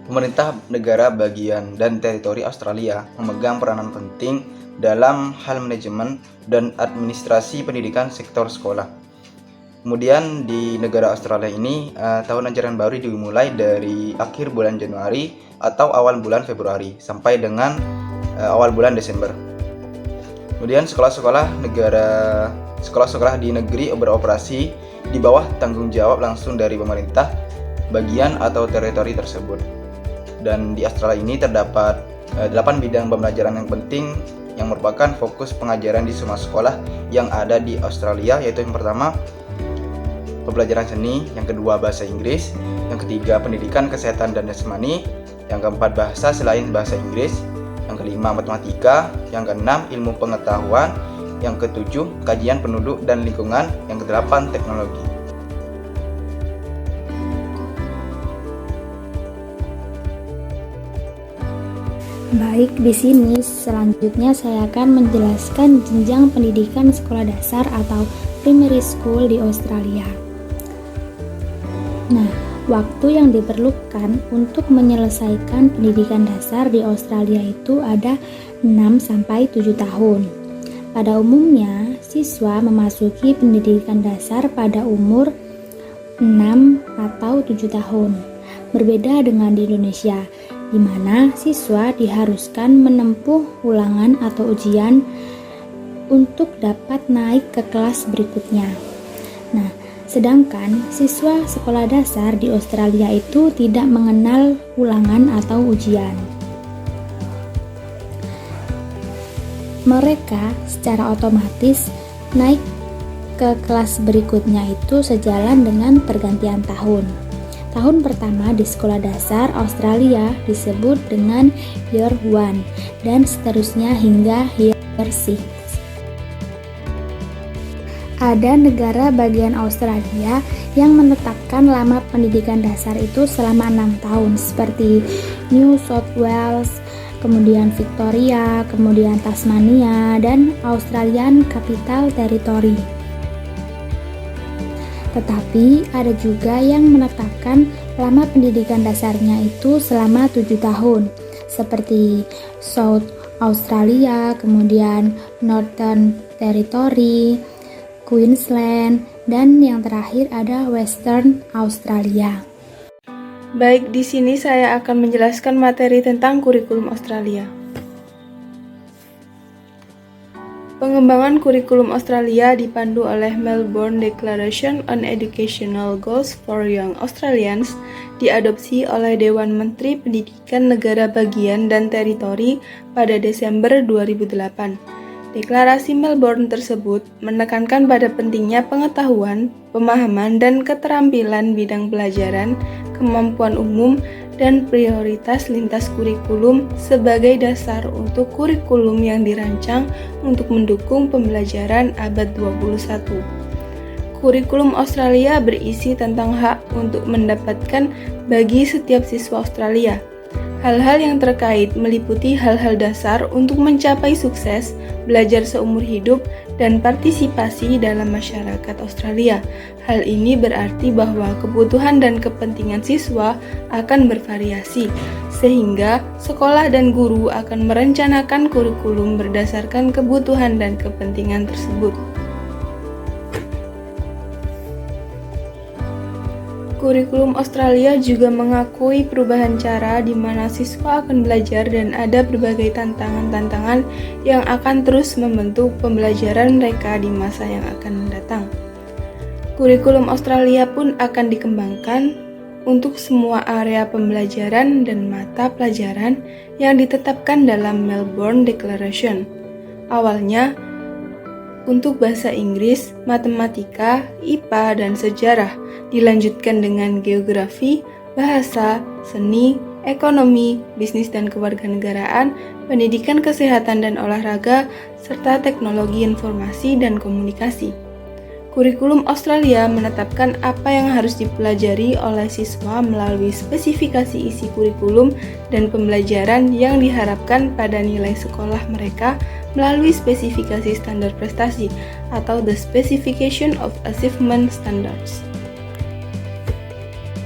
Pemerintah negara bagian dan teritori Australia memegang peranan penting dalam hal manajemen dan administrasi pendidikan sektor sekolah. Kemudian di negara Australia ini, tahun ajaran baru dimulai dari akhir bulan Januari atau awal bulan Februari sampai dengan awal bulan Desember. Kemudian sekolah-sekolah di negeri beroperasi di bawah tanggung jawab langsung dari pemerintah bagian atau teritori tersebut. Dan di Australia ini terdapat 8 bidang pembelajaran yang penting yang merupakan fokus pengajaran di semua sekolah yang ada di Australia, yaitu yang pertama pembelajaran seni, yang kedua bahasa Inggris, yang ketiga pendidikan kesehatan dan jasmani, yang keempat bahasa selain bahasa Inggris, yang kelima matematika, yang keenam ilmu pengetahuan, yang ketujuh kajian penduduk dan lingkungan, yang kedelapan teknologi. Baik, di sini selanjutnya saya akan menjelaskan jenjang pendidikan sekolah dasar atau primary school di Australia. Nah, waktu yang diperlukan untuk menyelesaikan pendidikan dasar di Australia itu ada 6-7 tahun. Pada umumnya, siswa memasuki pendidikan dasar pada umur 6 atau 7 tahun. Berbeda dengan di Indonesia, di mana siswa diharuskan menempuh ulangan atau ujian untuk dapat naik ke kelas berikutnya. Nah, sedangkan siswa sekolah dasar di Australia itu tidak mengenal ulangan atau ujian. Mereka secara otomatis naik ke kelas berikutnya itu sejalan dengan pergantian tahun. Tahun pertama di sekolah dasar Australia disebut dengan Year 1 dan seterusnya hingga Year 6. Ada negara bagian Australia yang menetapkan lama pendidikan dasar itu selama 6 tahun seperti New South Wales, kemudian Victoria, kemudian Tasmania, dan Australian Capital Territory. Tetapi ada juga yang menetapkan lama pendidikan dasarnya itu selama 7 tahun seperti South Australia, kemudian Northern Territory, Queensland, dan yang terakhir ada Western Australia. Baik, di sini saya akan menjelaskan materi tentang kurikulum Australia. Pengembangan kurikulum Australia dipandu oleh Melbourne Declaration on Educational Goals for Young Australians, diadopsi oleh Dewan Menteri Pendidikan Negara Bagian dan Teritori pada Desember 2008. Deklarasi Melbourne tersebut menekankan pada pentingnya pengetahuan, pemahaman, dan keterampilan bidang pelajaran, kemampuan umum, dan prioritas lintas kurikulum sebagai dasar untuk kurikulum yang dirancang untuk mendukung pembelajaran abad 21. Kurikulum Australia berisi tentang hak untuk mendapatkan bagi setiap siswa Australia. Hal-hal yang terkait meliputi hal-hal dasar untuk mencapai sukses, belajar seumur hidup, dan partisipasi dalam masyarakat Australia. Hal ini berarti bahwa kebutuhan dan kepentingan siswa akan bervariasi, sehingga sekolah dan guru akan merencanakan kurikulum berdasarkan kebutuhan dan kepentingan tersebut. Kurikulum Australia juga mengakui perubahan cara di mana siswa akan belajar dan ada berbagai tantangan-tantangan yang akan terus membentuk pembelajaran mereka di masa yang akan datang. Kurikulum Australia pun akan dikembangkan untuk semua area pembelajaran dan mata pelajaran yang ditetapkan dalam Melbourne Declaration. Awalnya, untuk bahasa Inggris, matematika, IPA, dan sejarah, dilanjutkan dengan geografi, bahasa, seni, ekonomi, bisnis dan kewarganegaraan, pendidikan kesehatan dan olahraga, serta teknologi informasi dan komunikasi. Kurikulum Australia menetapkan apa yang harus dipelajari oleh siswa melalui spesifikasi isi kurikulum dan pembelajaran yang diharapkan pada nilai sekolah mereka melalui spesifikasi standar prestasi atau the Specification of Achievement Standards.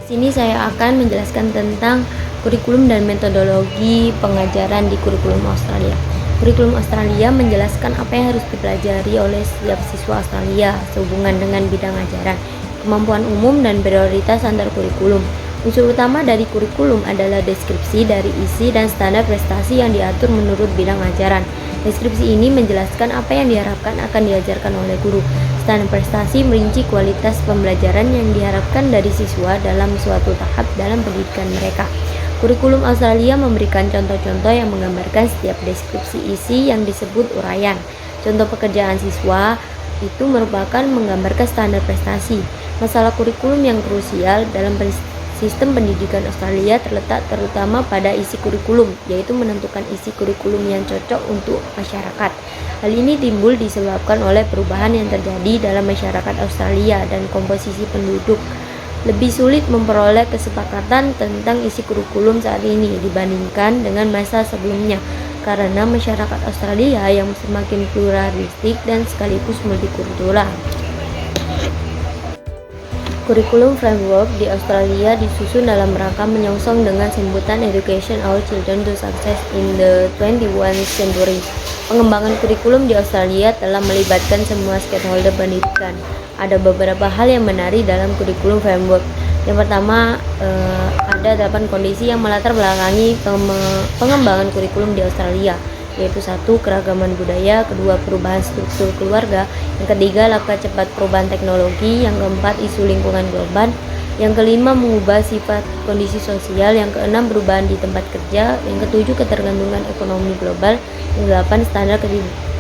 Sini saya akan menjelaskan tentang Kurikulum dan metodologi pengajaran di kurikulum Australia. Kurikulum Australia menjelaskan apa yang harus dipelajari oleh setiap siswa Australia sehubungan dengan bidang ajaran, kemampuan umum, dan prioritas antar kurikulum. Unsur utama dari kurikulum adalah deskripsi dari isi dan standar prestasi yang diatur menurut bidang ajaran. Deskripsi ini menjelaskan apa yang diharapkan akan diajarkan oleh guru. Standar prestasi merinci kualitas pembelajaran yang diharapkan dari siswa dalam suatu tahap dalam pendidikan mereka. Kurikulum Australia memberikan contoh-contoh yang menggambarkan setiap deskripsi isi yang disebut uraian. Contoh pekerjaan siswa itu merupakan menggambarkan standar prestasi. Masalah kurikulum yang krusial dalam sistem pendidikan Australia terletak terutama pada isi kurikulum, yaitu menentukan isi kurikulum yang cocok untuk masyarakat. Hal ini timbul disebabkan oleh perubahan yang terjadi dalam masyarakat Australia dan komposisi penduduk. Lebih sulit memperoleh kesepakatan tentang isi kurikulum saat ini dibandingkan dengan masa sebelumnya, karena masyarakat Australia yang semakin pluralistik dan sekaligus multikultural. Kurikulum framework di Australia disusun dalam rangka menyongsong dengan sebutan Education Our Children to Success in the 21st Century. Pengembangan kurikulum di Australia telah melibatkan semua stakeholder pendidikan. Ada beberapa hal yang menarik dalam kurikulum framework. Yang pertama, ada 8 kondisi yang melatar belakangi pengembangan kurikulum di Australia, yaitu 1. Keragaman budaya, 2. Perubahan struktur keluarga, yang ketiga laka cepat perubahan teknologi, yang keempat isu lingkungan global, yang kelima mengubah sifat kondisi sosial, yang keenam perubahan di tempat kerja, yang ketujuh ketergantungan ekonomi global, yang delapan standar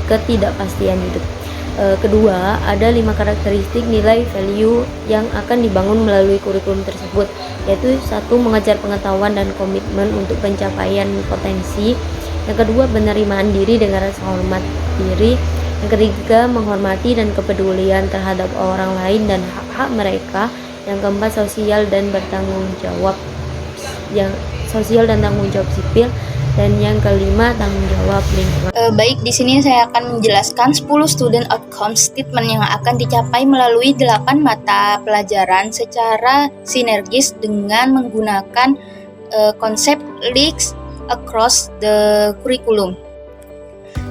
ketidakpastian hidup. Kedua, ada 5 karakteristik nilai value yang akan dibangun melalui kurikulum tersebut, yaitu 1. Mengejar pengetahuan dan komitmen untuk pencapaian potensi, yang kedua penerimaan diri dengan rasa hormat diri, yang ketiga menghormati dan kepedulian terhadap orang lain dan hak-hak mereka, yang keempat sosial dan tanggung jawab sipil, dan yang kelima tanggung jawab lingkungan. Baik, di sini saya akan menjelaskan 10 student outcome statement yang akan dicapai melalui 8 mata pelajaran secara sinergis dengan menggunakan konsep links across the curriculum.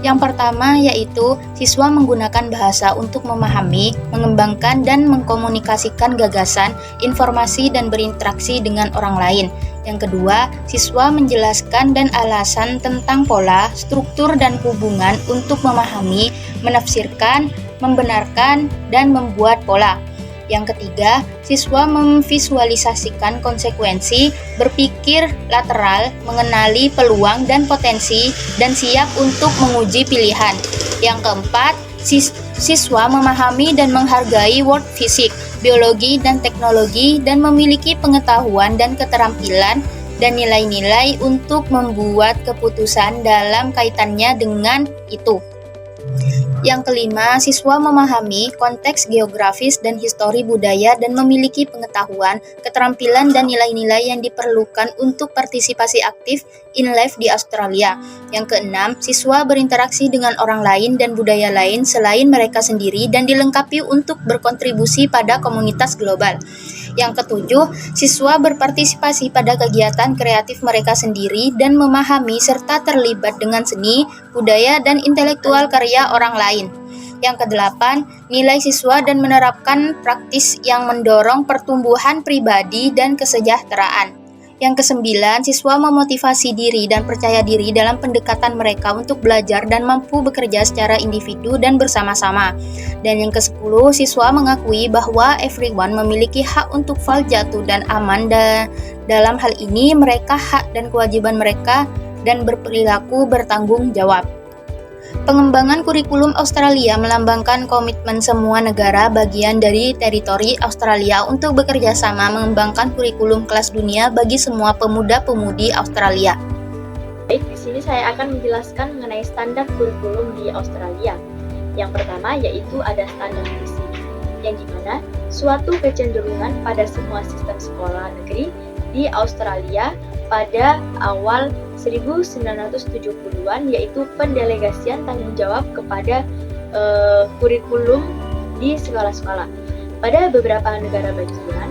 Yang pertama yaitu siswa menggunakan bahasa untuk memahami, mengembangkan, dan mengkomunikasikan gagasan, informasi, dan berinteraksi dengan orang lain. Yang kedua, siswa menjelaskan dan alasan tentang pola, struktur, dan hubungan untuk memahami, menafsirkan, membenarkan, dan membuat pola. Yang ketiga, siswa memvisualisasikan konsekuensi, berpikir lateral, mengenali peluang dan potensi, dan siap untuk menguji pilihan. Yang keempat, siswa memahami dan menghargai world fisik, biologi, dan teknologi, dan memiliki pengetahuan dan keterampilan dan nilai-nilai untuk membuat keputusan dalam kaitannya dengan itu. Yang kelima, siswa memahami konteks geografis dan histori budaya dan memiliki pengetahuan, keterampilan, dan nilai-nilai yang diperlukan untuk partisipasi aktif in life di Australia. Yang keenam, siswa berinteraksi dengan orang lain dan budaya lain selain mereka sendiri dan dilengkapi untuk berkontribusi pada komunitas global. Yang ketujuh, siswa berpartisipasi pada kegiatan kreatif mereka sendiri dan memahami serta terlibat dengan seni, budaya, dan intelektual karya orang lain. Yang kedelapan, nilai siswa dan menerapkan praktis yang mendorong pertumbuhan pribadi dan kesejahteraan. Yang kesembilan, siswa memotivasi diri dan percaya diri dalam pendekatan mereka untuk belajar dan mampu bekerja secara individu dan bersama-sama. Dan yang kesepuluh, siswa mengakui bahwa everyone memiliki hak untuk fal jatuh dan aman, dan dalam hal ini mereka hak dan kewajiban mereka dan berperilaku bertanggung jawab. Pengembangan kurikulum Australia melambangkan komitmen semua negara bagian dari teritori Australia untuk bekerja sama mengembangkan kurikulum kelas dunia bagi semua pemuda-pemudi Australia. Baik, di sini saya akan menjelaskan mengenai standar kurikulum di Australia. Yang pertama yaitu ada standar visi, yang dimana suatu kecenderungan pada semua sistem sekolah negeri di Australia pada awal 1970-an, yaitu pendelegasian tanggung jawab kepada kurikulum di sekolah-sekolah. Pada beberapa negara bagian,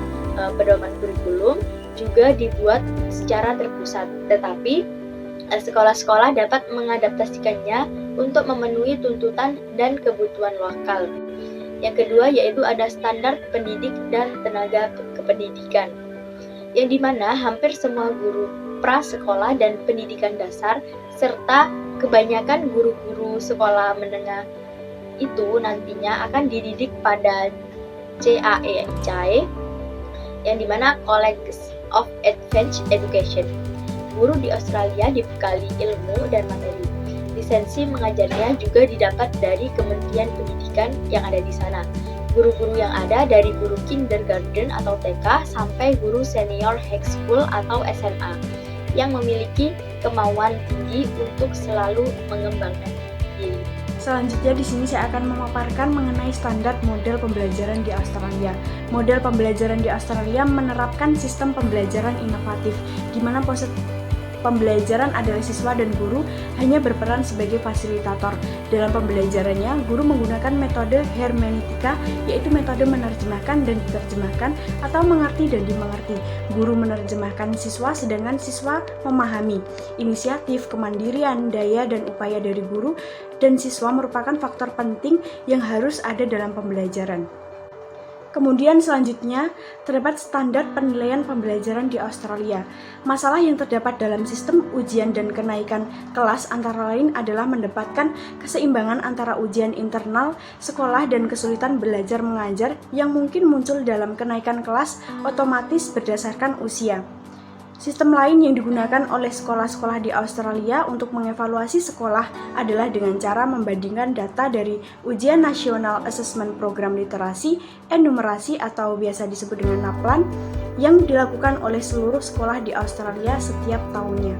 pedoman kurikulum juga dibuat secara terpusat, tetapi sekolah-sekolah dapat mengadaptasikannya untuk memenuhi tuntutan dan kebutuhan lokal. Yang kedua yaitu ada standar pendidik dan tenaga kependidikan, yang dimana hampir semua guru prasekolah dan pendidikan dasar serta kebanyakan guru-guru sekolah menengah itu nantinya akan dididik pada CAE, yang dimana College of Advanced Education. Guru di Australia dibekali ilmu dan materi. Lisensi mengajarnya juga didapat dari Kementerian Pendidikan yang ada di sana. Guru-guru yang ada dari guru kindergarten atau TK sampai guru senior high school atau SMA yang memiliki kemauan tinggi untuk selalu mengembangkan diri. Selanjutnya di sini saya akan memaparkan mengenai standar model pembelajaran di Australia. Model pembelajaran di Australia menerapkan sistem pembelajaran inovatif, di mana pembelajaran adalah siswa dan guru hanya berperan sebagai fasilitator. Dalam pembelajarannya, guru menggunakan metode hermeneutika, yaitu metode menerjemahkan dan diterjemahkan atau mengerti dan dimengerti. Guru menerjemahkan siswa, sedangkan siswa memahami. Inisiatif, kemandirian, daya, dan upaya dari guru dan siswa merupakan faktor penting yang harus ada dalam pembelajaran. Kemudian selanjutnya, terdapat standar penilaian pembelajaran di Australia. Masalah yang terdapat dalam sistem ujian dan kenaikan kelas antara lain adalah mendapatkan keseimbangan antara ujian internal sekolah dan kesulitan belajar mengajar yang mungkin muncul dalam kenaikan kelas otomatis berdasarkan usia. Sistem lain yang digunakan oleh sekolah-sekolah di Australia untuk mengevaluasi sekolah adalah dengan cara membandingkan data dari Ujian Nasional Assessment Program Literasi and Numerasi atau biasa disebut dengan NAPLAN yang dilakukan oleh seluruh sekolah di Australia setiap tahunnya.